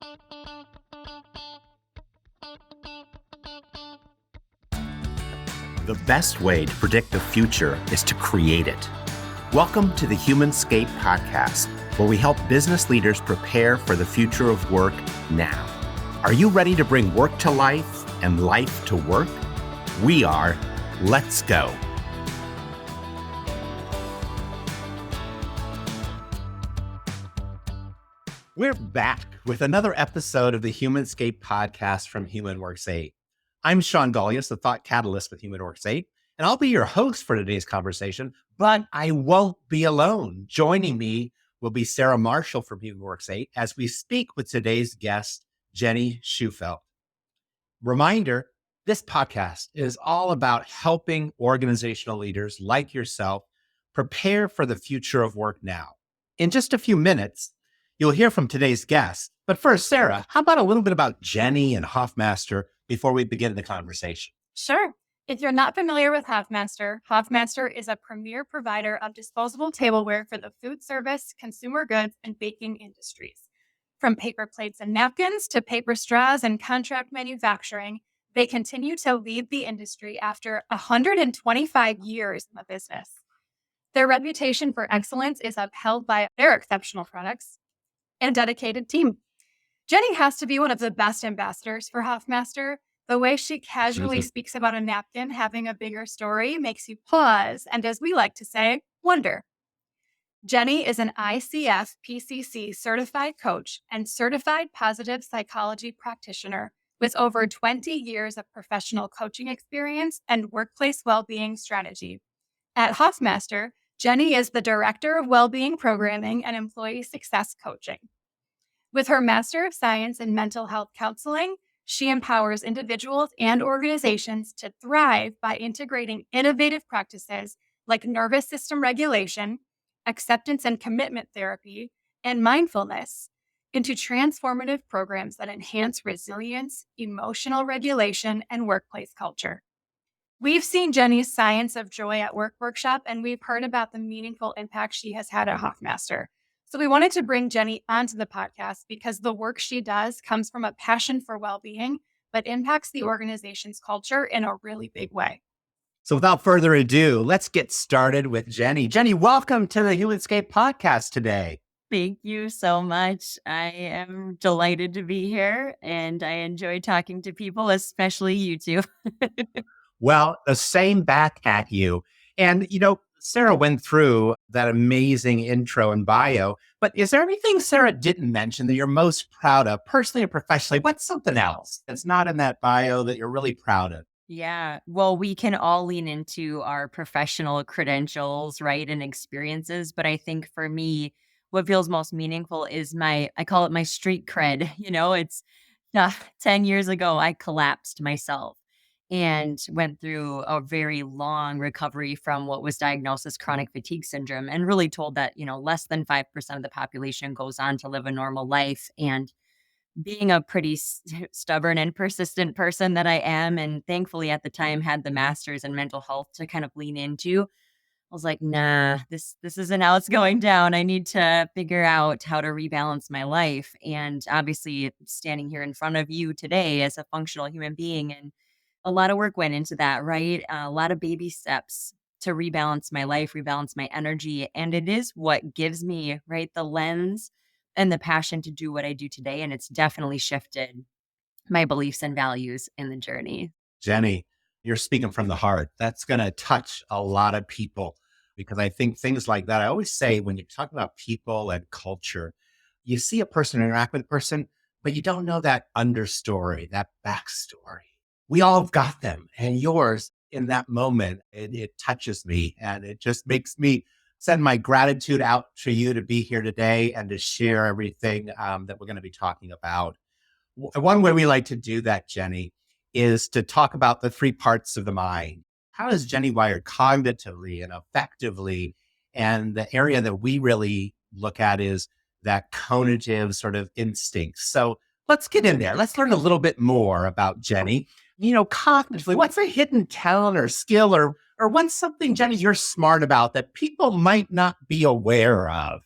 The best way to predict the future is to create it. Welcome to the Humanscape podcast, where we help business leaders prepare for the future of work now. Are you ready to bring work to life and life to work? We are. Let's go. We're back with another episode of the Humanscape podcast from HumanWorks 8. I'm Shawn Dolius, the Thought Catalyst with HumanWorks 8, and I'll be your host for today's conversation, but I won't be alone. Joining me will be Sarah Marshall from HumanWorks 8 as we speak with today's guest, Jenny Shufelt. Reminder, this podcast is all about helping organizational leaders like yourself prepare for the future of work now. In just a few minutes, you'll hear from today's guest. But first, Sarah, how about a little bit about Jenny and Hoffmaster before we begin the conversation? Sure. If you're not familiar with Hoffmaster, Hoffmaster is a premier provider of disposable tableware for the food service, consumer goods, and baking industries. From paper plates and napkins to paper straws and contract manufacturing, they continue to lead the industry after 125 years in the business. Their reputation for excellence is upheld by their exceptional products and dedicated team. Jenny has to be one of the best ambassadors for Hoffmaster. The way she casually speaks about a napkin having a bigger story makes you pause and, as we like to say, wonder. Jenny is an ICF PCC certified coach and certified positive psychology practitioner with over 20 years of professional coaching experience and workplace well-being strategy. At Hoffmaster, Jenny is the Director of Wellbeing Programming and Employee Success Coaching. With her Master of Science in Mental Health Counseling, she empowers individuals and organizations to thrive by integrating innovative practices like nervous system regulation, acceptance and commitment therapy, and mindfulness into transformative programs that enhance resilience, emotional regulation, and workplace culture. We've seen Jenny's Science of Joy at Work workshop, and we've heard about the meaningful impact she has had at Hoffmaster. So we wanted to bring Jenny onto the podcast because the work she does comes from a passion for well-being, but impacts the organization's culture in a really big way. So without further ado, let's get started with Jenny. Jenny, welcome to the Humanscape podcast today. Thank you so much. I am delighted to be here, and I enjoy talking to people, especially you two. Well, the same back at you. And, Sarah went through that amazing intro and bio, but is there anything Sarah didn't mention that you're most proud of, personally or professionally? What's something else that's not in that bio that you're really proud of? Yeah, well, we can all lean into our professional credentials, right, and experiences. But I think for me, what feels most meaningful is I call it my street cred. It's 10 years ago, I collapsed myself and went through a very long recovery from what was diagnosed as chronic fatigue syndrome, and really told that, less than 5% of the population goes on to live a normal life. And being a pretty stubborn and persistent person that I am, and thankfully at the time had the master's in mental health to kind of lean into, I was like, nah, this isn't how it's going down. I need to figure out how to rebalance my life. And obviously standing here in front of you today as a functional human being, and a lot of work went into that, right? A lot of baby steps to rebalance my life, rebalance my energy. And it is what gives me, right, the lens and the passion to do what I do today. And it's definitely shifted my beliefs and values in the journey. Jenny, you're speaking from the heart. That's going to touch a lot of people, because I think things like that, I always say when you talk about people and culture, you see a person interact with a person, but you don't know that understory, that backstory. We all have got them, and yours in that moment, it touches me, and it just makes me send my gratitude out to you to be here today and to share everything that we're going to be talking about. One way we like to do that, Jenny, is to talk about the three parts of the mind. How is Jenny wired cognitively and effectively? And the area that we really look at is that cognitive sort of instinct. So let's get in there. Let's learn a little bit more about Jenny. Cognitively, what's a hidden talent or skill or what's something, Jenny, you're smart about that people might not be aware of?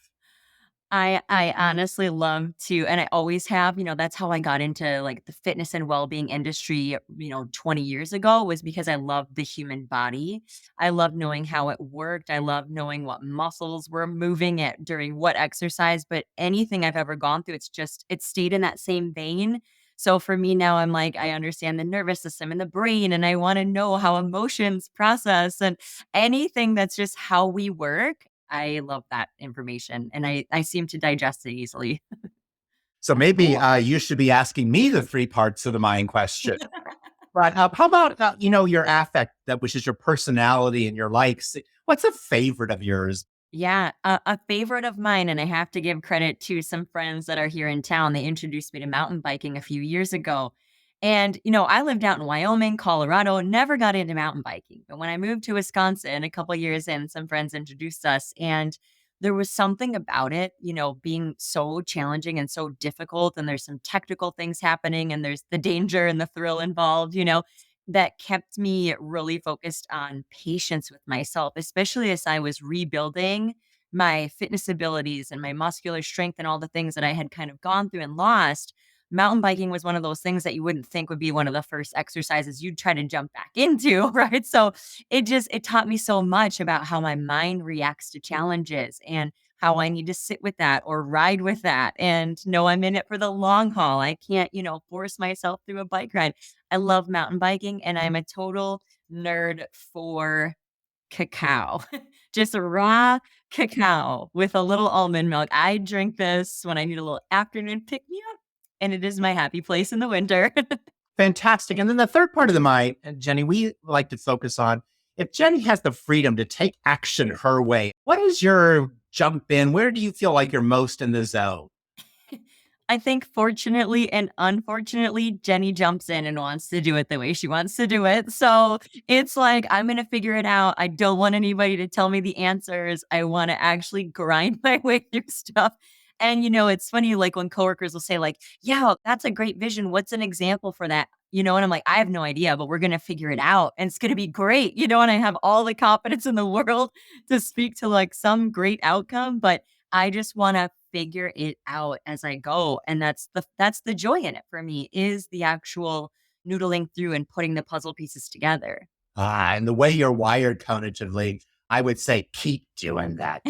I honestly love to, and I always have, that's how I got into like the fitness and well-being industry, 20 years ago, was because I love the human body. I love knowing how it worked. I love knowing what muscles were moving it during what exercise, but anything I've ever gone through, it stayed in that same vein. So for me now, I'm like, I understand the nervous system and the brain, and I want to know how emotions process and anything that's just how we work. I love that information, and I seem to digest it easily. So maybe Cool. you should be asking me the three parts of the mind question. But how about your affect, that which is your personality and your likes? What's a favorite of yours? Yeah, a favorite of mine, and I have to give credit to some friends that are here in town. They introduced me to mountain biking a few years ago. And, I lived out in Wyoming, Colorado, never got into mountain biking. But when I moved to Wisconsin a couple years in, some friends introduced us. And there was something about it, being so challenging and so difficult. And there's some technical things happening, and there's the danger and the thrill involved, that kept me really focused on patience with myself, especially as I was rebuilding my fitness abilities and my muscular strength and all the things that I had kind of gone through and lost. Mountain biking was one of those things that you wouldn't think would be one of the first exercises you'd try to jump back into, right? So it taught me so much about how my mind reacts to challenges and how I need to sit with that or ride with that and know I'm in it for the long haul. I can't, force myself through a bike ride. I love mountain biking, and I'm a total nerd for cacao. Just raw cacao with a little almond milk. I drink this when I need a little afternoon pick me up, and it is my happy place in the winter. Fantastic. And then the third part of the mind, Jenny, we like to focus on, if Jenny has the freedom to take action her way, what is your jump in? Where do you feel like you're most in the zone? I think fortunately and unfortunately, Jenny jumps in and wants to do it the way she wants to do it. So it's like, I'm going to figure it out. I don't want anybody to tell me the answers. I want to actually grind my way through stuff. And, it's funny, like when coworkers will say, like, yeah, that's a great vision. What's an example for that? And I'm like, I have no idea, but we're going to figure it out and it's going to be great. And I have all the confidence in the world to speak to like some great outcome. But I just wanna figure it out as I go, and that's the joy in it for me, is the actual noodling through and putting the puzzle pieces together. And the way you're wired cognitively, I would say keep doing that.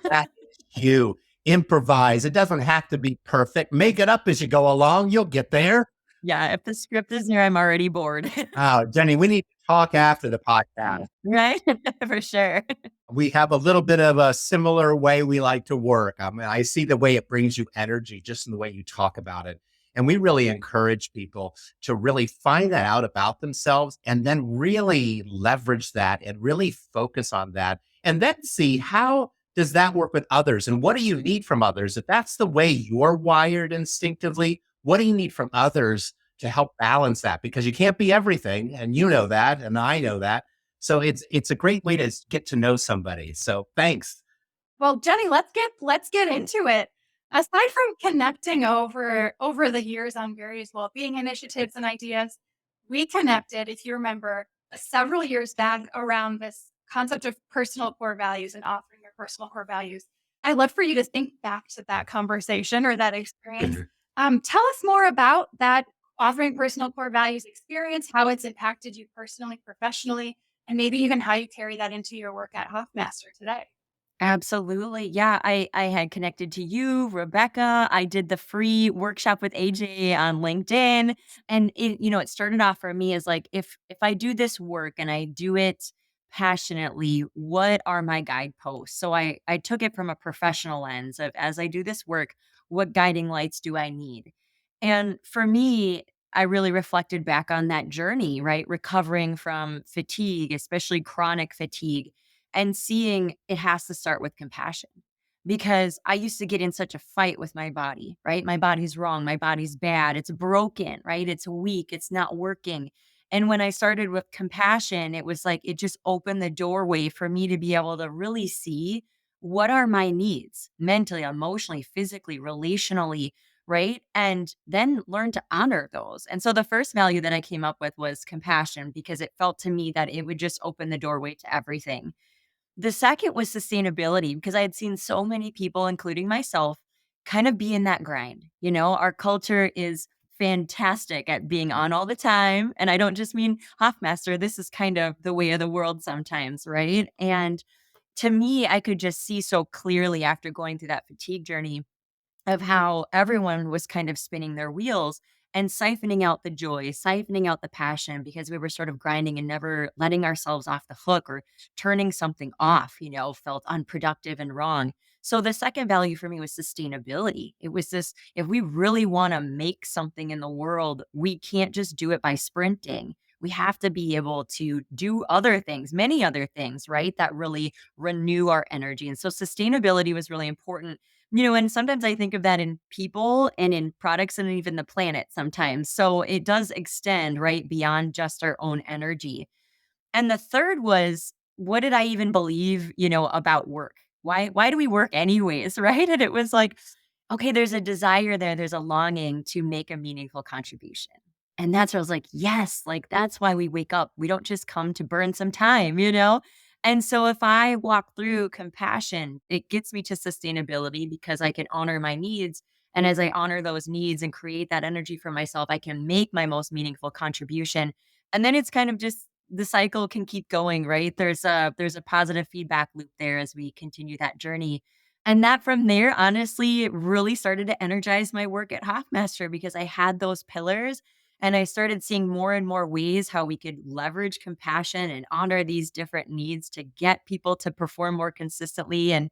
That is you. Improvise. It doesn't have to be perfect. Make it up as you go along. You'll get there. Yeah, if the script is there, I'm already bored. Oh, Jenny, we need to talk after the podcast. Right? For sure. We have a little bit of a similar way we like to work. I mean, I see the way it brings you energy just in the way you talk about it. And we really encourage people to really find that out about themselves and then really leverage that and really focus on that. And then see, how does that work with others? And what do you need from others? If that's the way you're wired instinctively, what do you need from others to help balance that? Because you can't be everything. And you know that. And I know that. So it's a great way to get to know somebody. So thanks. Well, Jenny, let's get into it. Aside from connecting over the years on various well-being initiatives and ideas, we connected, if you remember, several years back around this concept of personal core values and offering your personal core values. I'd love for you to think back to that conversation or that experience. Tell us more about that offering personal core values experience, how it's impacted you personally, professionally, and maybe even how you carry that into your work at Hoffmaster today. Absolutely. Yeah, I had connected to you, Rebecca. I did the free workshop with AJ on LinkedIn, and it started off for me as like, if I do this work and I do it passionately, what are my guideposts? So I took it from a professional lens of, as I do this work, what guiding lights do I need? And for me, I really reflected back on that journey, right? Recovering from fatigue, especially chronic fatigue, and seeing it has to start with compassion, because I used to get in such a fight with my body, right? My body's wrong. My body's bad. It's broken, right? It's weak. It's not working. And when I started with compassion, it was like it just opened the doorway for me to be able to really see what are my needs mentally, emotionally, physically, relationally, right? And then learn to honor those. And so the first value that I came up with was compassion, because it felt to me that it would just open the doorway to everything. The second was sustainability because I had seen so many people, including myself, kind of be in that grind. Our culture is fantastic at being on all the time. And I don't just mean Hoffmaster. This is kind of the way of the world sometimes, right? And to me, I could just see so clearly after going through that fatigue journey of how everyone was kind of spinning their wheels and siphoning out the joy, siphoning out the passion because we were sort of grinding and never letting ourselves off the hook or turning something off, felt unproductive and wrong. So the second value for me was sustainability. It was this: if we really want to make something in the world, we can't just do it by sprinting. We have to be able to do other things, many other things, right? That really renew our energy. And so sustainability was really important. And sometimes I think of that in people and in products and even the planet sometimes. So it does extend right beyond just our own energy. And the third was, what did I even believe, about work? Why do we work anyways, right? And it was like, okay, there's a desire there, there's a longing to make a meaningful contribution. And that's where I was like, yes, like that's why we wake up. We don't just come to burn some time. And so if I walk through compassion, it gets me to sustainability because I can honor my needs. And as I honor those needs and create that energy for myself, I can make my most meaningful contribution. And then it's kind of just the cycle can keep going, right? There's a positive feedback loop there as we continue that journey. And that from there, honestly, really started to energize my work at Hoffmaster because I had those pillars and I started seeing more and more ways how we could leverage compassion and honor these different needs to get people to perform more consistently. And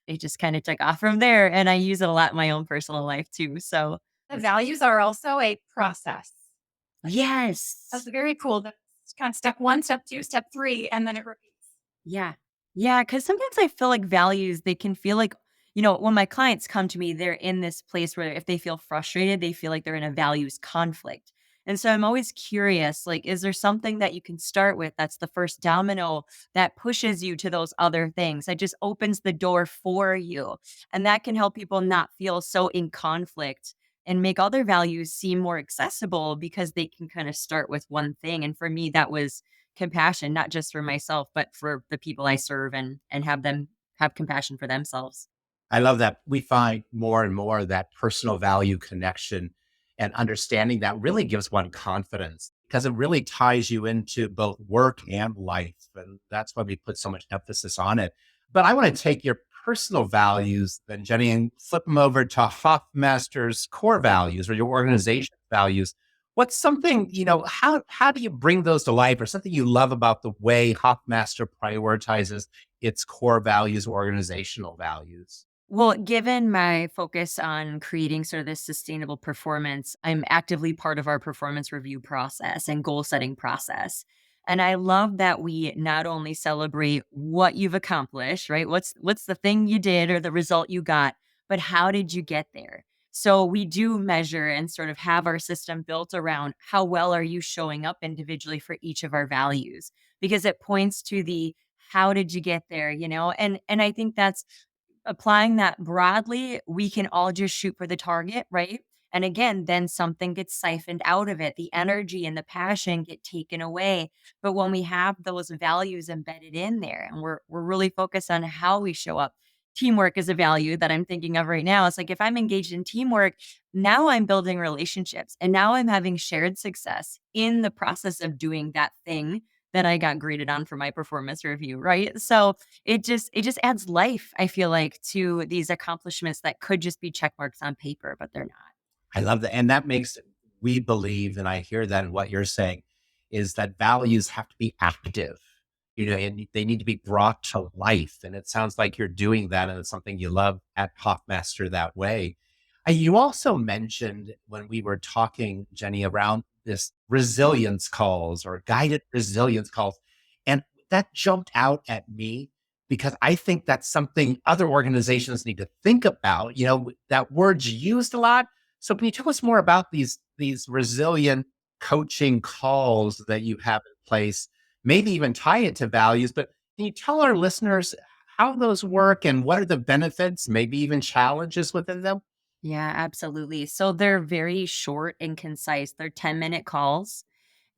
it just kind of took off from there. And I use it a lot in my own personal life too. So, The values are also a process. That's yes. very cool. That's kind of step one, step two, step three, and then it repeats. Yeah. Yeah, because sometimes I feel like values, they can feel like, when my clients come to me, they're in this place where if they feel frustrated, they feel like they're in a values conflict. And so I'm always curious, like, is there something that you can start with that's the first domino that pushes you to those other things, that just opens the door for you? And that can help people not feel so in conflict and make other values seem more accessible because they can kind of start with one thing. And for me, that was compassion, not just for myself, but for the people I serve and have them have compassion for themselves. I love that we find more and more that personal value connection and understanding that really gives one confidence because it really ties you into both work and life. And that's why we put so much emphasis on it. But I want to take your personal values then, Jenny, and flip them over to Hoffmaster's core values or your organization values. What's something, how do you bring those to life or something you love about the way Hoffmaster prioritizes its core values, organizational values? Well, given my focus on creating sort of this sustainable performance, I'm actively part of our performance review process and goal setting process. And I love that we not only celebrate what you've accomplished, right? What's the thing you did or the result you got, but how did you get there? So we do measure and sort of have our system built around how well are you showing up individually for each of our values because it points to the how did you get there, And I think that's applying that broadly, we can all just shoot for the target, right? And again, then something gets siphoned out of it. The energy and the passion get taken away. But when we have those values embedded in there and we're really focused on how we show up, teamwork is a value that I'm thinking of right now. It's like if I'm engaged in teamwork, now I'm building relationships and now I'm having shared success in the process of doing that thing that I got graded on for my performance review, right? So it just adds life, I feel like, to these accomplishments that could just be check marks on paper, but they're not. I love that. And that makes we believe, and I hear that in what you're saying, is that values have to be active, and they need to be brought to life. And it sounds like you're doing that. And it's something you love at Hoffmaster that way. You also mentioned when we were talking, Jenny, around this resilience calls or guided resilience calls. And that jumped out at me because I think that's something other organizations need to think about. That word's used a lot, so can you tell us more about these resilient coaching calls that you have in place? Maybe even tie it to values, but can you tell our listeners how those work and what are the benefits, maybe even challenges within them? Yeah, absolutely. So they're very short and concise. They're 10-minute calls.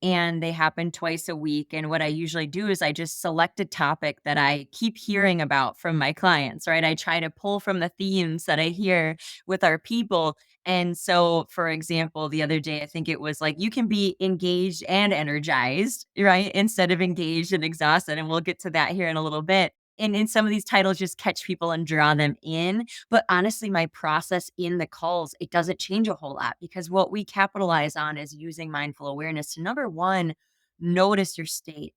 and they happen twice a week. And what I usually do is I just select a topic that I keep hearing about from my clients, right? I try to pull from the themes that I hear with our people. And so, for example, the other day, I think it was like, you can be engaged and energized, right? Instead of engaged and exhausted. And we'll get to that here in a little bit. And in some of these titles, just catch people and draw them in. But honestly, my process in the calls, it doesn't change a whole lot because what we capitalize on is using mindful awareness to number one, notice your state.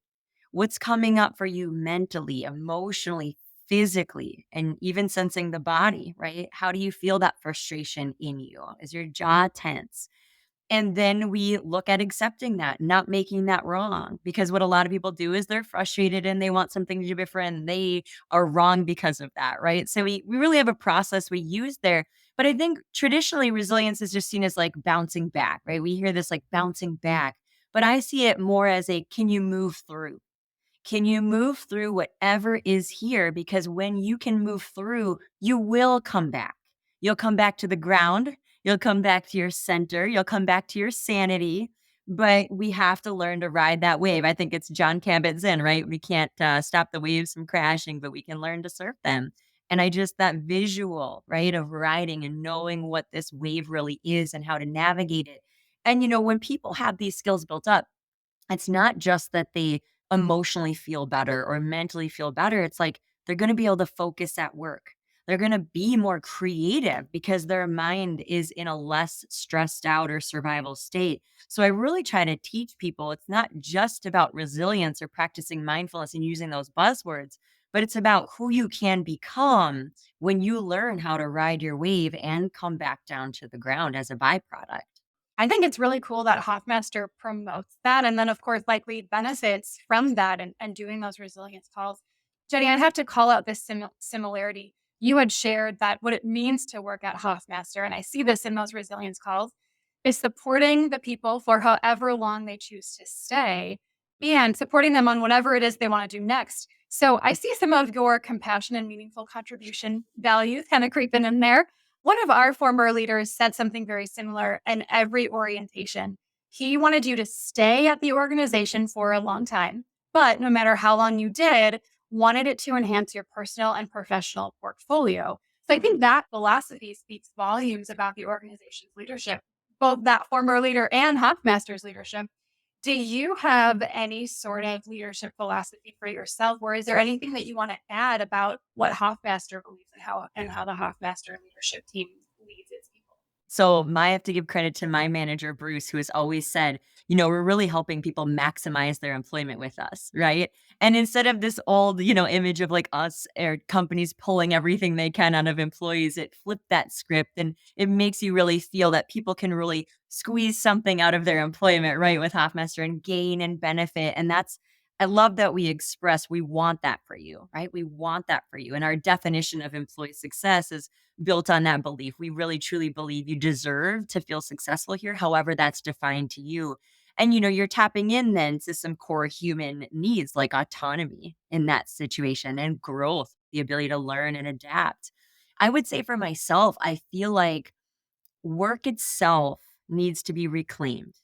What's coming up for you mentally, emotionally, physically, and even sensing the body, right? How do you feel that frustration in you? Is your jaw tense? And then we look at accepting that, not making that wrong. Because what a lot of people do is they're frustrated and they want something to do different. They are wrong because of that, right? So we really have a process we use there. But I think traditionally resilience is just seen as like bouncing back, right? We hear this like bouncing back, but I see it more as a can you move through? Can you move through whatever is here? Because when you can move through, you will come back. You'll come back to the ground. You'll come back to your center. You'll come back to your sanity. But we have to learn to ride that wave. I think it's John Cabot's in, right? We can't stop the waves from crashing, but we can learn to surf them. And I just, that visual, right, of riding and knowing what this wave really is and how to navigate it. And, when people have these skills built up, it's not just that they emotionally feel better or mentally feel better. It's like they're going to be able to focus at work. They're going to be more creative because their mind is in a less stressed out or survival state. So I really try to teach people it's not just about resilience or practicing mindfulness and using those buzzwords, but it's about who you can become when you learn how to ride your wave and come back down to the ground as a byproduct. I think it's really cool that Hoffmaster promotes that. And then, of course, likely benefits from that and doing those resilience calls. Jenny, I'd have to call out this similarity. You had shared that what it means to work at Hoffmaster, and I see this in those resilience calls, is supporting the people for however long they choose to stay and supporting them on whatever it is they want to do next. So I see some of your compassion and meaningful contribution values kind of creeping in there. One of our former leaders said something very similar in every orientation. He wanted you to stay at the organization for a long time, but no matter how long you did, wanted it to enhance your personal and professional portfolio. So I think that philosophy speaks volumes about the organization's leadership, both that former leader and Hoffmaster's leadership. Do you have any sort of leadership philosophy for yourself, or is there anything that you want to add about what Hoffmaster believes and how the Hoffmaster leadership team leads its people? So I have to give credit to my manager, Bruce, who has always said, we're really helping people maximize their employment with us, right? And instead of this old, image of like us or companies pulling everything they can out of employees, it flipped that script and it makes you really feel that people can really squeeze something out of their employment, right? With Hoffmaster and gain and benefit. And I love that we express we want that for you, right? We want that for you. And our definition of employee success is built on that belief. We really truly believe you deserve to feel successful here, however that's defined to you. And you're tapping in then to some core human needs like autonomy in that situation and growth, the ability to learn and adapt. I would say for myself, I feel like work itself needs to be reclaimed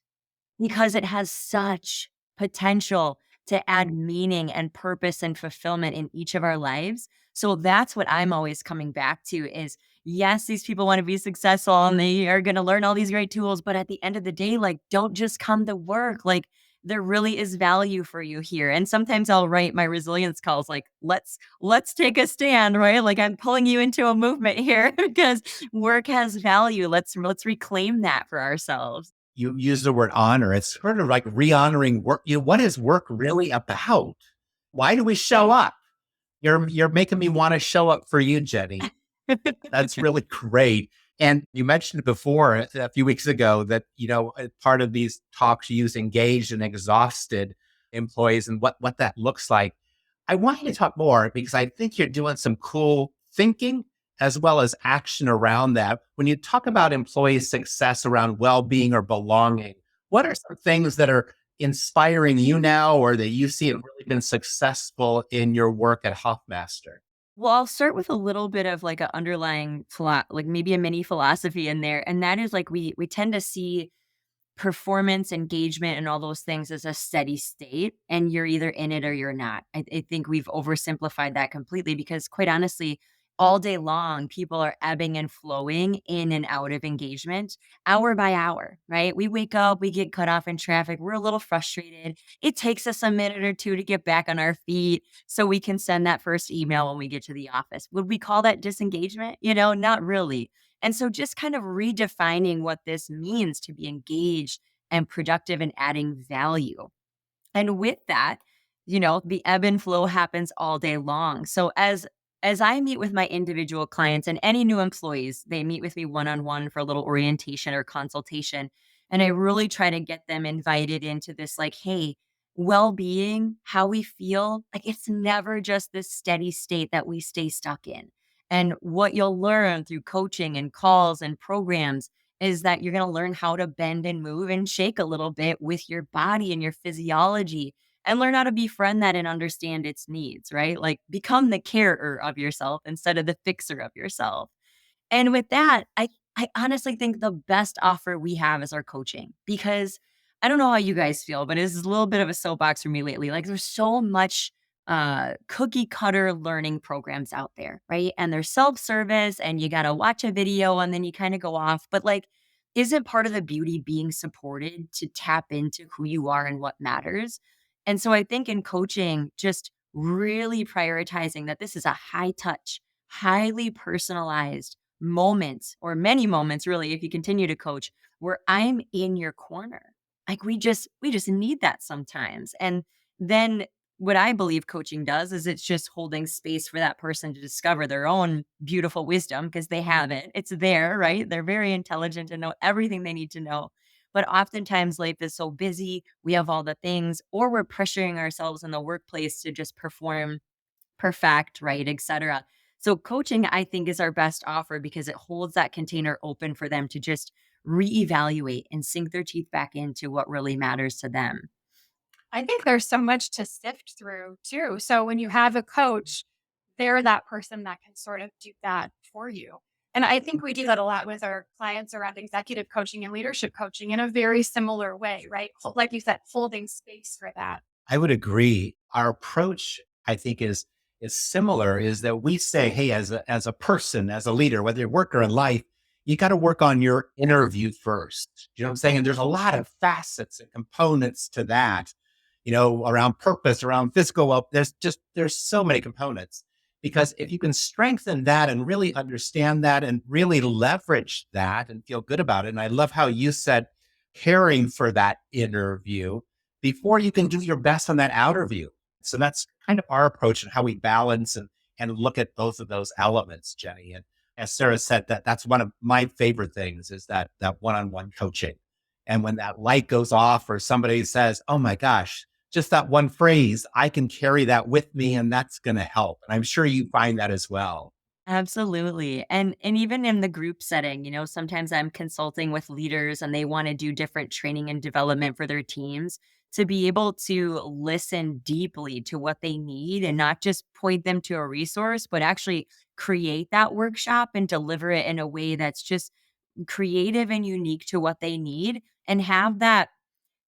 because it has such potential to add meaning and purpose and fulfillment in each of our lives. So that's what I'm always coming back to is yes, these people want to be successful and they are going to learn all these great tools, but at the end of the day, like don't just come to work. Like there really is value for you here. And sometimes I'll write my resilience calls like let's take a stand, right? Like I'm pulling you into a movement here because work has value. Let's reclaim that for ourselves. You use the word honor. It's sort of like re-honoring work. What is work really about? Why do we show up? You're making me want to show up for you, Jenny. That's really great. And you mentioned before a few weeks ago that, part of these talks you use engaged and exhausted employees and what that looks like. I want you to talk more because I think you're doing some cool thinking as well as action around that. When you talk about employee success around well-being or belonging, what are some things that are inspiring you now or that you see have really been successful in your work at Hoffmaster? Well, I'll start with a little bit of like an underlying like maybe a mini philosophy in there. And that is like we tend to see performance, engagement, and all those things is a steady state, and you're either in it or you're not. I think we've oversimplified that completely because, quite honestly, all day long, people are ebbing and flowing in and out of engagement hour by hour, right? We wake up, we get cut off in traffic, we're a little frustrated. It takes us a minute or two to get back on our feet so we can send that first email when we get to the office. Would we call that disengagement? Not really. And so just kind of redefining what this means to be engaged and productive and adding value. And with that, the ebb and flow happens all day long. So as I meet with my individual clients and any new employees, they meet with me one-on-one for a little orientation or consultation. And I really try to get them invited into this like, hey, well-being, how we feel, like it's never just this steady state that we stay stuck in. And what you'll learn through coaching and calls and programs is that you're going to learn how to bend and move and shake a little bit with your body and your physiology and learn how to befriend that and understand its needs, right? Like become the carer of yourself instead of the fixer of yourself. And with that, I honestly think the best offer we have is our coaching because I don't know how you guys feel, but it's a little bit of a soapbox for me lately. Like there's so much cookie cutter learning programs out there, right? And they're self-service and you got to watch a video and then you kind of go off. But like, isn't part of the beauty being supported to tap into who you are and what matters? And so I think in coaching, just really prioritizing that this is a high touch, highly personalized moments or many moments really if you continue to coach where I'm in your corner. Like we just need that sometimes. And then what I believe coaching does is it's just holding space for that person to discover their own beautiful wisdom because they have it. It's there, right? They're very intelligent and know everything they need to know. But oftentimes life is so busy, we have all the things, or we're pressuring ourselves in the workplace to just perform perfect, right, et cetera. So coaching, I think, is our best offer because it holds that container open for them to just reevaluate and sink their teeth back into what really matters to them. I think there's so much to sift through too. So when you have a coach, they're that person that can sort of do that for you. And I think we do that a lot with our clients around executive coaching and leadership coaching in a very similar way, right? Like you said, holding space for that. I would agree. Our approach, I think, is similar. Is that we say, hey, as a person, as a leader, whether you work or in life, you got to work on your inner view first. You know what I'm saying? And there's a lot of facets and components to that. Around purpose, around physical well. There's so many components because if you can strengthen that and really understand that and really leverage that and feel good about it. And I love how you said caring for that inner view before you can do your best on that outer view. So that's kind of our approach and how we balance and look at both of those elements, Jenny. And as Sarah said, that's one of my favorite things is that one-on-one coaching. And when that light goes off or somebody says, oh my gosh, just that one phrase, I can carry that with me and that's going to help. And I'm sure you find that as well. Absolutely. And even in the group setting, sometimes I'm consulting with leaders and they want to do different training and development for their teams to be able to listen deeply to what they need and not just point them to a resource, but actually create that workshop and deliver it in a way that's just creative and unique to what they need and have that.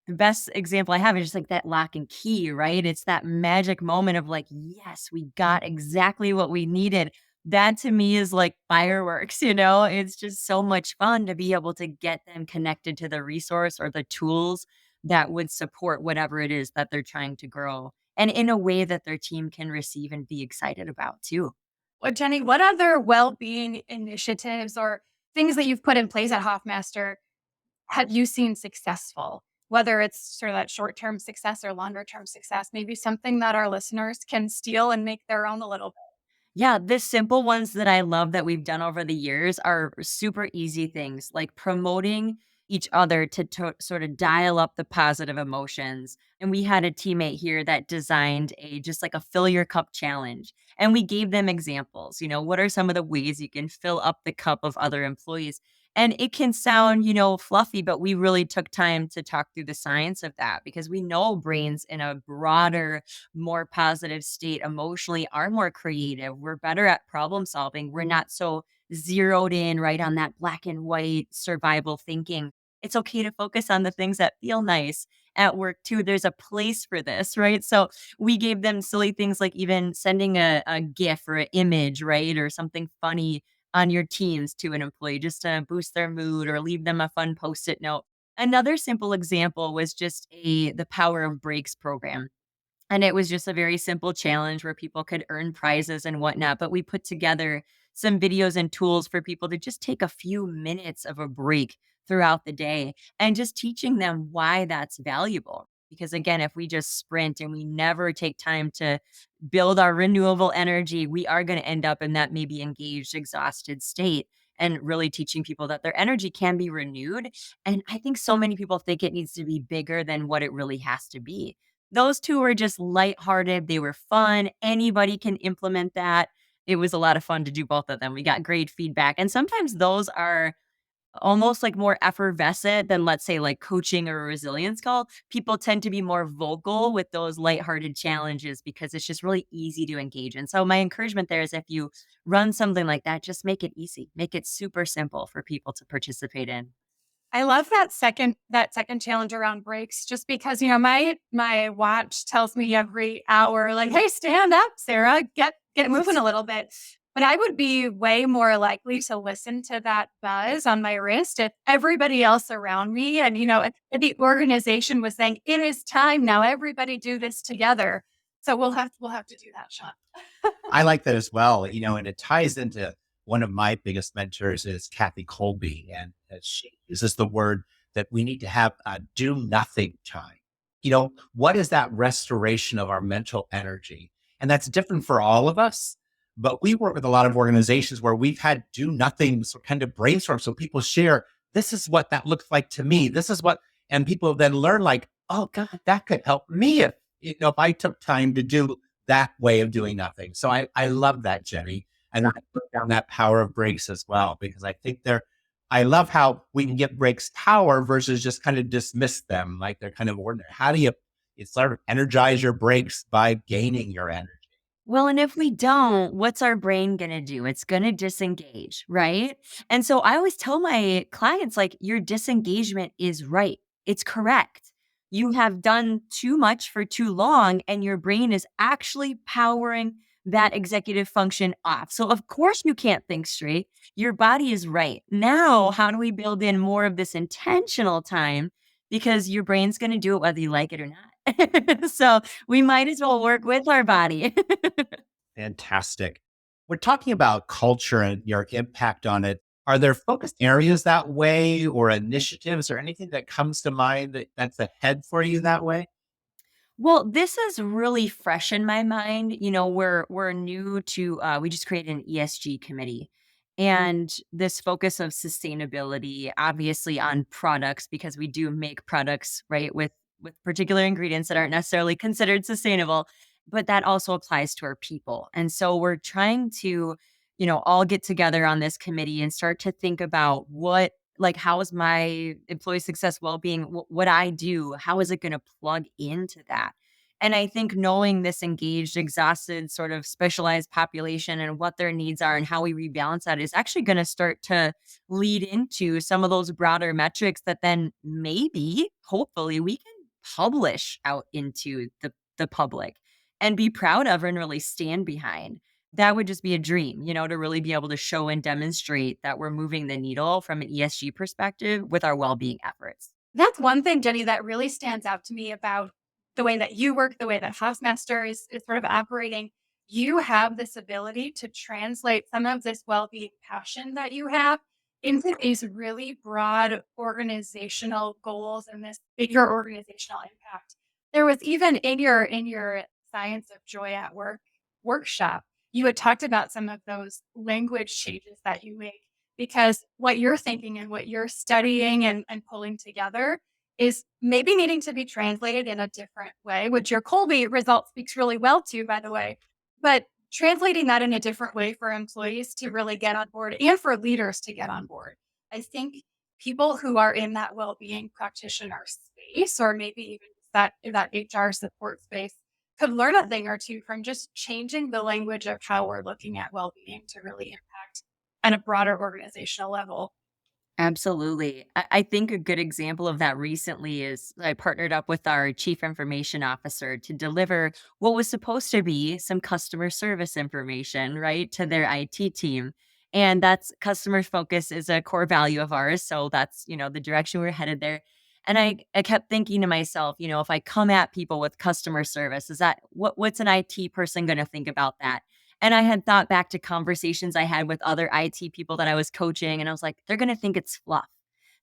The best example I have is just like that lock and key, right? It's that magic moment of like, yes, we got exactly what we needed. That to me is like fireworks. It's just so much fun to be able to get them connected to the resource or the tools that would support whatever it is that they're trying to grow and in a way that their team can receive and be excited about too. Well, Jenny, what other well-being initiatives or things that you've put in place at Hoffmaster have you seen successful? Whether it's sort of that short-term success or longer-term success, maybe something that our listeners can steal and make their own a little bit. Yeah, the simple ones that I love that we've done over the years are super easy things like promoting each other to sort of dial up the positive emotions. And we had a teammate here that designed a just like a fill your cup challenge. And we gave them examples. What are some of the ways you can fill up the cup of other employees? And it can sound, fluffy, but we really took time to talk through the science of that because we know brains in a broader more positive state emotionally are more creative. We're better at problem solving. We're not so zeroed in right on that black and white survival thinking. It's okay to focus on the things that feel nice at work too. There's a place for this, right? So we gave them silly things like even sending a GIF or an image, right? Or something funny on your teams to an employee just to boost their mood or leave them a fun post-it note. Another simple example was just the Power of Breaks program. And it was just a very simple challenge where people could earn prizes and whatnot. But we put together some videos and tools for people to just take a few minutes of a break throughout the day and just teaching them why that's valuable. Because again, if we just sprint and we never take time to build our renewable energy, we are going to end up in that maybe engaged, exhausted state. And really teaching people that their energy can be renewed. And I think so many people think it needs to be bigger than what it really has to be. Those 2 were just lighthearted, they were fun, anybody can implement that. It was a lot of fun to do both of them, we got great feedback, and sometimes those are almost, like, more effervescent than, let's say, like, coaching or a resilience call. People tend to be more vocal with those lighthearted challenges because it's just really easy to engage in. So my encouragement there is if you run something like that, just make it easy, make it super simple for people to participate in. I love that second challenge around breaks just because, my watch tells me every hour, like, "Hey, stand up, Sarah, get moving a little bit." But I would be way more likely to listen to that buzz on my wrist if everybody else around me and, if the organization was saying, "It is time now, everybody do this together." So we'll have to do that, Shawn. I like that as well, and it ties into one of my biggest mentors is Kathy Colby, and she uses the word that we need to have a do nothing time. What is that restoration of our mental energy? And that's different for all of us. But we work with a lot of organizations where we've had do nothing so kind of brainstorm. So people share, this is what that looks like to me. This is what, and people then learn like, oh God, that could help me if I took time to do that way of doing nothing. So I love that, Jenny. And I put down that power of breaks as well, because I think I love how we can give breaks power versus just kind of dismiss them like they're kind of ordinary. How do you sort of energize your breaks by gaining your energy? Well, and if we don't, what's our brain going to do? It's going to disengage, right? And so I always tell my clients, like, your disengagement is right. It's correct. You have done too much for too long, and your brain is actually powering that executive function off. So, of course, you can't think straight. Your body is right. Now, how do we build in more of this intentional time? Because your brain's going to do it whether you like it or not. So, we might as well work with our body. Fantastic. We're talking about culture and your impact on it. Are there focused areas that way or initiatives or anything that comes to mind that's ahead for you that way? Well, this is really fresh in my mind. We're new to we just created an ESG committee and this focus of sustainability, obviously on products because we do make products, right, with particular ingredients that aren't necessarily considered sustainable, but that also applies to our people. And so we're trying to, all get together on this committee and start to think about how is my employee success well-being, what I do, how is it going to plug into that? And I think knowing this engaged, exhausted, sort of specialized population and what their needs are and how we rebalance that is actually going to start to lead into some of those broader metrics that then maybe, hopefully, we can publish out into the public and be proud of and really stand behind. That would just be a dream, to really be able to show and demonstrate that we're moving the needle from an ESG perspective with our well-being efforts. That's one thing, Jenny, that really stands out to me about the way that you work, the way that Hoffmaster is sort of operating. You have this ability to translate some of this well-being passion that you have into these really broad organizational goals and this bigger organizational impact. There was even in your Science of Joy at Work workshop, you had talked about some of those language changes that you make because what you're thinking and what you're studying and pulling together is maybe needing to be translated in a different way, which your Colby result speaks really well to, by the way. But translating that in a different way for employees to really get on board and for leaders to get on board. I think people who are in that well-being practitioner space, or maybe even that HR support space, could learn a thing or two from just changing the language of how we're looking at well-being to really impact on a broader organizational level. Absolutely. I think a good example of that recently is I partnered up with our chief information officer to deliver what was supposed to be some customer service information, right, to their IT team. And that's customer focus is a core value of ours. So that's, the direction we're headed there. And I kept thinking to myself, if I come at people with customer service, is that what's an IT person going to think about that? And I had thought back to conversations I had with other IT people that I was coaching, and I was like, they're going to think it's fluff.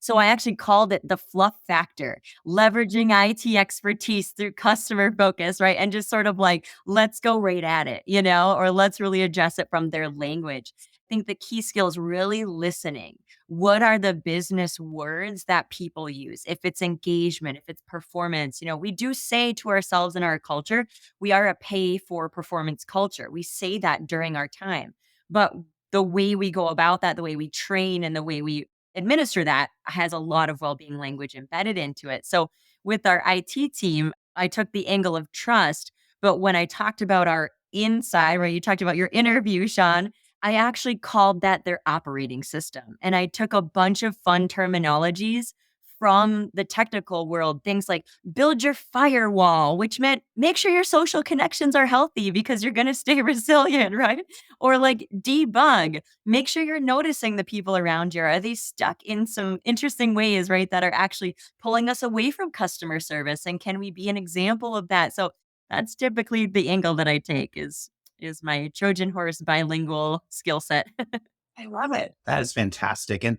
So I actually called it the fluff factor, leveraging IT expertise through customer focus, right? And just sort of like, let's go right at it, or let's really address it from their language. I think the key skill is really listening. What are the business words that people use? If it's engagement, if it's performance, we do say to ourselves in our culture, we are a pay for performance culture. We say that during our time. But the way we go about that, the way we train and the way we administer that has a lot of well-being language embedded into it. So with our IT team, I took the angle of trust, but when I talked about our inside, right, you talked about your interview, Shawn, I actually called that their operating system. And I took a bunch of fun terminologies from the technical world, things like build your firewall, which meant make sure your social connections are healthy because you're going to stay resilient, right? Or like debug, make sure you're noticing the people around you. Are they stuck in some interesting ways, right? That are actually pulling us away from customer service? And can we be an example of that? So that's typically the angle that I take is my Trojan horse bilingual skill set. I love it. That is fantastic. And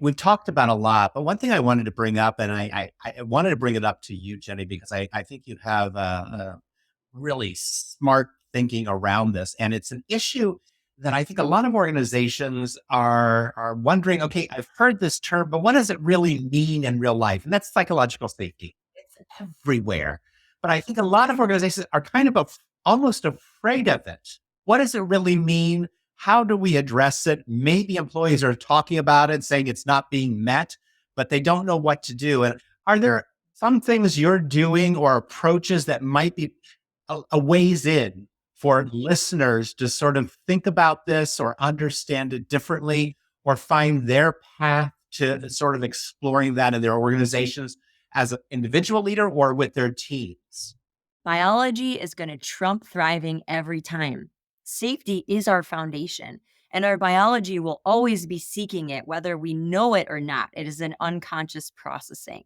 we've talked about a lot, but one thing I wanted to bring up, and I wanted to bring it up to you, Jenny, because I think you have a really smart thinking around this. And it's an issue that I think a lot of organizations are wondering, okay, I've heard this term, but what does it really mean in real life? And that's psychological safety. It's everywhere. But I think a lot of organizations are kind of almost afraid of it. What does it really mean? How do we address it? Maybe employees are talking about it, saying it's not being met, but they don't know what to do. And are there some things you're doing or approaches that might be a ways in for listeners to sort of think about this or understand it differently or find their path to sort of exploring that in their organizations as an individual leader or with their teams? Biology is going to trump thriving every time. Safety is our foundation, and our biology will always be seeking it, whether we know it or not. It is an unconscious processing.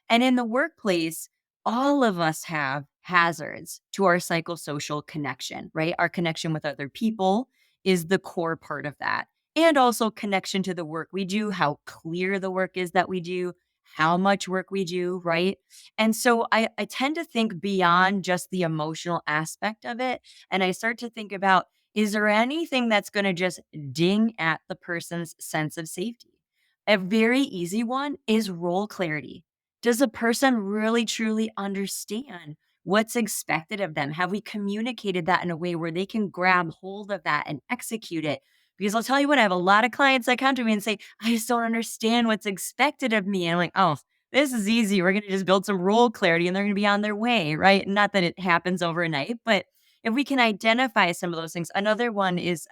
And in the workplace, all of us have hazards to our psychosocial connection, right? Our connection with other people is the core part of that. And also connection to the work we do, how clear the work is that we do, how much work we do, right? And so I tend to think beyond just the emotional aspect of it. And I start to think about, is there anything that's going to just ding at the person's sense of safety? A very easy one is role clarity. Does a person really truly understand what's expected of them? Have we communicated that in a way where they can grab hold of that and execute it? Because I'll tell you what, I have a lot of clients that come to me and say, I just don't understand what's expected of me. And I'm like, oh, this is easy. We're going to just build some role clarity and they're going to be on their way, right? Not that it happens overnight, but if we can identify some of those things. Another one is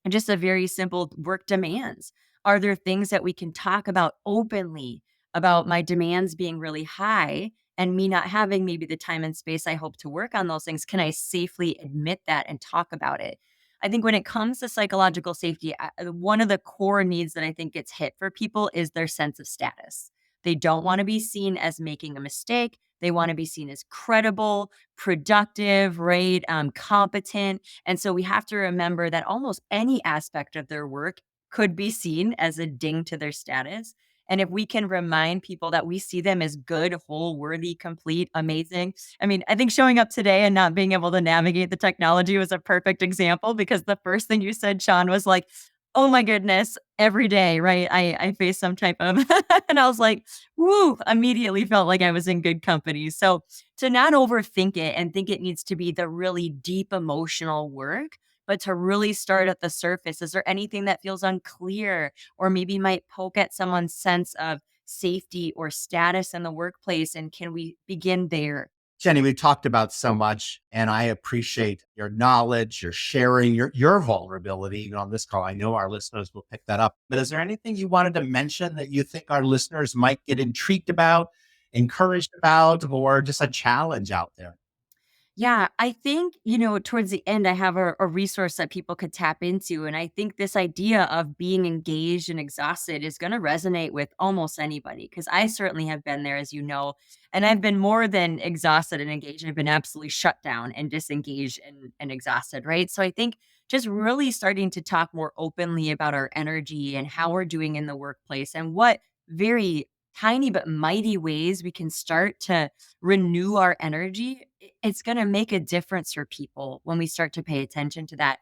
just a very simple work demands. Are there things that we can talk about openly about my demands being really high and me not having maybe the time and space I hope to work on those things? Can I safely admit that and talk about it? I think when it comes to psychological safety, one of the core needs that I think gets hit for people is their sense of status. They don't want to be seen as making a mistake. They want to be seen as credible, productive, right? Competent. And so we have to remember that almost any aspect of their work could be seen as a ding to their status. And if we can remind people that we see them as good, whole, worthy, complete, amazing. I mean, I think showing up today and not being able to navigate the technology was a perfect example because the first thing you said, Shawn, was like, oh my goodness, every day, right? I face some type of, and I was like, woo, immediately felt like I was in good company. So to not overthink it and think it needs to be the really deep emotional work, but to really start at the surface. Is there anything that feels unclear or maybe might poke at someone's sense of safety or status in the workplace? And can we begin there? Jenny, we've talked about so much, and I appreciate your knowledge, your sharing, your vulnerability even on this call. I know our listeners will pick that up. But is there anything you wanted to mention that you think our listeners might get intrigued about, encouraged about, or just a challenge out there? Yeah, I think, towards the end, I have a resource that people could tap into. And I think this idea of being engaged and exhausted is going to resonate with almost anybody because I certainly have been there, as you know. And I've been more than exhausted and engaged. I've been absolutely shut down and disengaged and exhausted, right? So I think just really starting to talk more openly about our energy and how we're doing in the workplace and what very tiny but mighty ways we can start to renew our energy, it's going to make a difference for people when we start to pay attention to that.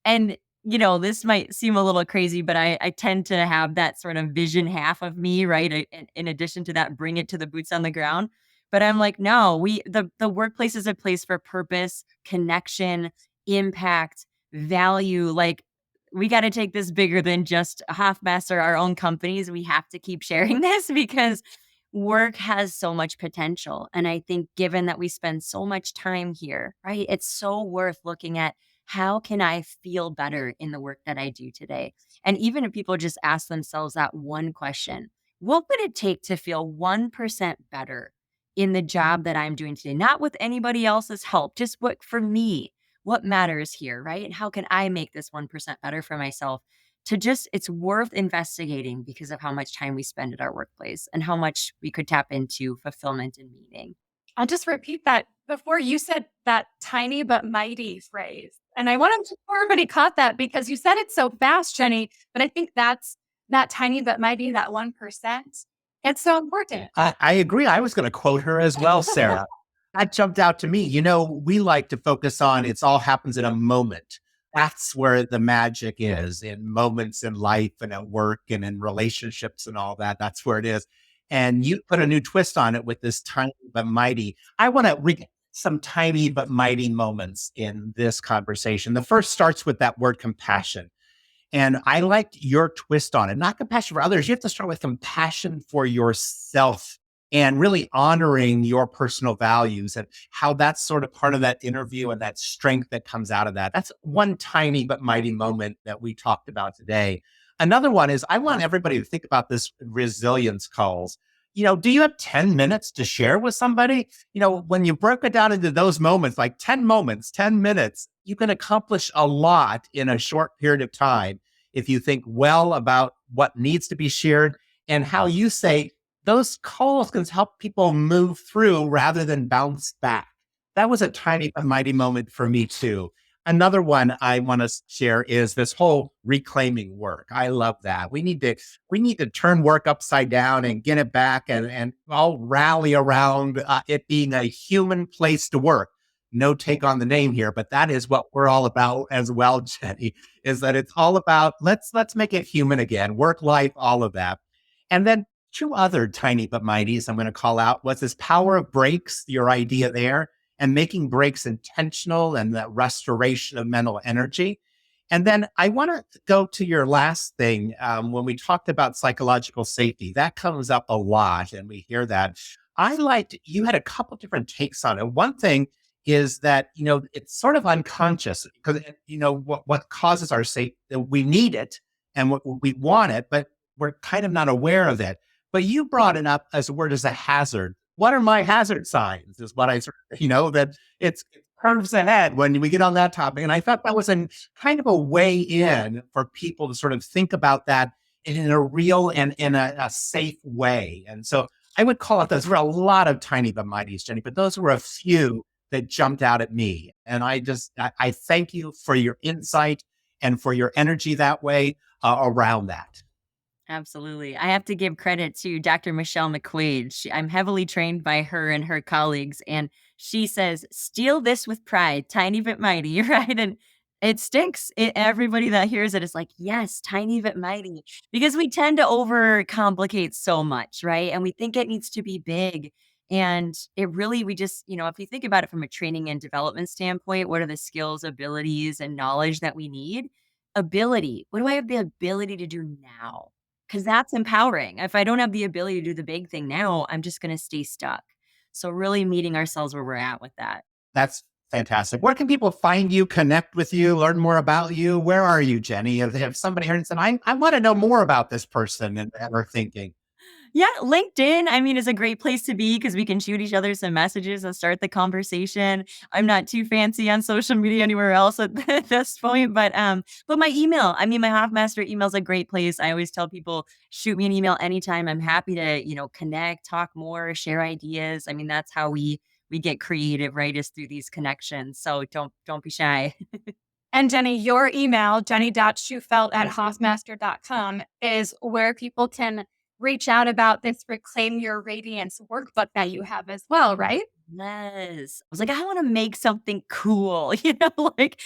And, this might seem a little crazy, but I tend to have that sort of vision half of me, right? In addition to that, bring it to the boots on the ground. But I'm like, no, the workplace is a place for purpose, connection, impact, value. Like, we got to take this bigger than just Hoffmaster, our own companies. We have to keep sharing this because work has so much potential. And I think given that we spend so much time here, right, it's so worth looking at how can I feel better in the work that I do today? And even if people just ask themselves that one question, what would it take to feel 1% better in the job that I'm doing today? Not with anybody else's help, just what for me, what matters here, right? And how can I make this 1% better for myself? It's worth investigating because of how much time we spend at our workplace and how much we could tap into fulfillment and meaning. I'll just repeat that before you said that tiny but mighty phrase. And I want to make sure everybody caught that because you said it so fast, Jenny. But I think that's that tiny but mighty, that 1%. It's so important. I agree. I was going to quote her as well, Sarah. That jumped out to me. We like to focus on it's all happens in a moment. That's where the magic is in moments in life and at work and in relationships and all that. That's where it is. And you put a new twist on it with this tiny but mighty. I want to read some tiny but mighty moments in this conversation. The first starts with that word compassion. And I liked your twist on it, not compassion for others. You have to start with compassion for yourself and really honoring your personal values and how that's sort of part of that interview and that strength that comes out of that. That's one tiny but mighty moment that we talked about today. Another one is I want everybody to think about this resilience calls. Do you have 10 minutes to share with somebody? When you broke it down into those moments, like 10 moments, 10 minutes, you can accomplish a lot in a short period of time if you think well about what needs to be shared and how you say those calls can help people move through rather than bounce back. That was a tiny but mighty moment for me too. Another one I want to share is this whole reclaiming work. I love that. We need to turn work upside down and get it back and all rally around it being a human place to work. No take on the name here, but that is what we're all about as well, Jenny, is that it's all about let's make it human again, work life, all of that. And then two other tiny but mighties I'm going to call out was this power of breaks, your idea there, and making breaks intentional and the restoration of mental energy. And then I want to go to your last thing. When we talked about psychological safety, that comes up a lot and we hear that. I liked, you had a couple different takes on it. One thing is that, it's sort of unconscious because, what causes our safety, we need it and we want it, but we're kind of not aware of it. But you brought it up as a word as a hazard. What are my hazard signs is what I sort of, that it's curves ahead when we get on that topic. And I thought that was a kind of a way in for people to sort of think about that in a real and in a safe way. And so I would call it, those were a lot of tiny but mighties, Jenny, but those were a few that jumped out at me. And I thank you for your insight and for your energy that way around that. Absolutely. I have to give credit to Dr. Michelle McQuaid. I'm heavily trained by her and her colleagues, and she says, steal this with pride, tiny but mighty, right? And it sticks. Everybody that hears it is like, yes, tiny but mighty, because we tend to overcomplicate so much, right? And we think it needs to be big. And it really, we just, if you think about it from a training and development standpoint, what are the skills, abilities, and knowledge that we need? Ability. What do I have the ability to do now? Because that's empowering. If I don't have the ability to do the big thing now, I'm just going to stay stuck. So really meeting ourselves where we're at with that. That's fantastic. Where can people find you, connect with you, learn more about you? Where are you, Jenny? If somebody heard and said, I want to know more about this person and are thinking, Yeah, LinkedIn, I mean, is a great place to be because we can shoot each other some messages and start the conversation. I'm not too fancy on social media anywhere else at this point, but my email, I mean, my Hoffmaster email is a great place. I always tell people, shoot me an email anytime. I'm happy to, connect, talk more, share ideas. I mean, that's how we get creative, right? Is through these connections. So don't be shy. And Jenny, your email, jenny.shufelt@hoffmaster.com, is where people can reach out about this Reclaim Your Radiance workbook that you have as well, right? Yes. I was like, I want to make something cool, like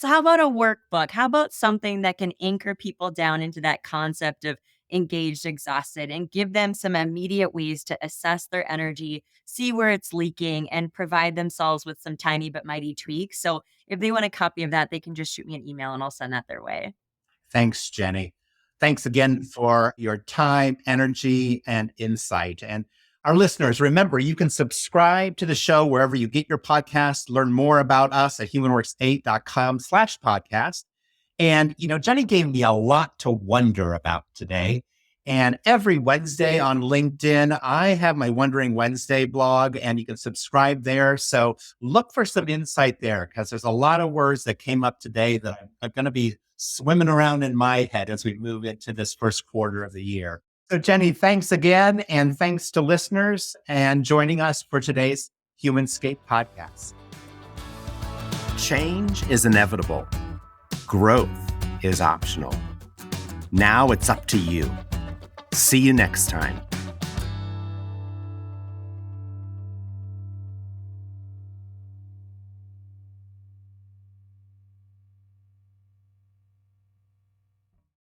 how about a workbook? How about something that can anchor people down into that concept of engaged, exhausted, and give them some immediate ways to assess their energy, see where it's leaking, and provide themselves with some tiny but mighty tweaks. So if they want a copy of that, they can just shoot me an email and I'll send that their way. thanks, Jenny. Thanks again for your time, energy, and insight. And our listeners, remember, you can subscribe to the show wherever you get your podcast, learn more about us at humanworks8.com/podcast. And, Jenny gave me a lot to wonder about today. And every Wednesday on LinkedIn, I have my Wondering Wednesday blog, and you can subscribe there. So look for some insight there because there's a lot of words that came up today that are going to be swimming around in my head as we move into this first quarter of the year. So, Jenny, thanks again. And thanks to listeners and joining us for today's Humanscape podcast. Change is inevitable. Growth is optional. Now it's up to you. See you next time.